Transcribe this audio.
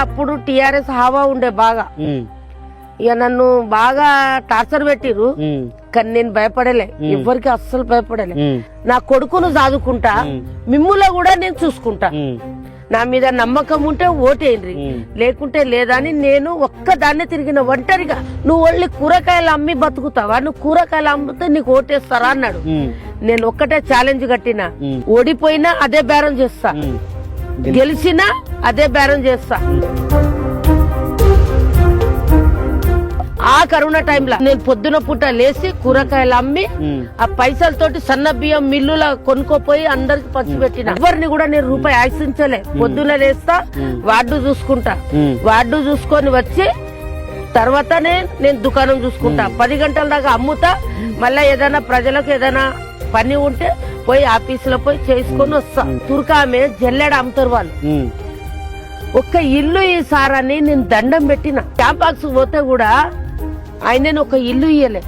అప్పుడు టిఆర్ఎస్ హావా ఉండే బాగా, ఇక నన్ను బాగా టార్చర్ పెట్టిరు. కానీ నేను భయపడలే, ఎవరికి అస్సలు భయపడలే. నా కొడుకును చదువుకుంటా, మిమ్ముల కూడా నేను చూసుకుంటా. నా మీద నమ్మకం ఉంటే ఓటేయండి, లేకుంటే లేదని నేను ఒక్కదాన్నే తిరిగిన ఒంటరిగా. నువ్వు ఒళ్ళి కూరగాయలు అమ్మి బతుకుతావా, నువ్వు కూరగాయలు అమ్మితే నీకు ఓటేస్తారా అన్నాడు. నేను ఒక్కటే ఛాలెంజ్ కట్టినా, ఓడిపోయినా అదే బేరం చేస్తా, గెలిచినా అదే బేరం చేస్తా. ఆ కరోనా టైంలో నేను పొద్దున పూట లేచి కూరగాయలు అమ్మి ఆ పైసలతోటి సన్న బియ్యం మిల్లుల కొనుక్కోపోయి అందరికి పంచిపెట్టిన. ఎవరిని కూడా నేను రూపాయి ఆశించలే. పొద్దున లేస్తా, వార్డు చూసుకుంటా, వార్డు చూసుకొని వచ్చి తర్వాతనే నేను దుకాణం చూసుకుంటా. 10 గంటల దాకా అమ్ముతా. మళ్ళా ఏదైనా ప్రజలకు ఏదైనా పని ఉంటే పోయి ఆఫీసులో పోయి చేసుకొని వస్తా. తుర్కామె జల్లెడ అమ్ముతారు వాళ్ళు. ఒక్క ఇల్లు ఈ సారని నేను దండం పెట్టిన. క్యాంప్ బాక్స్ పోతే కూడా ఆయన ఒక ఇల్లు ఇయ్యలే.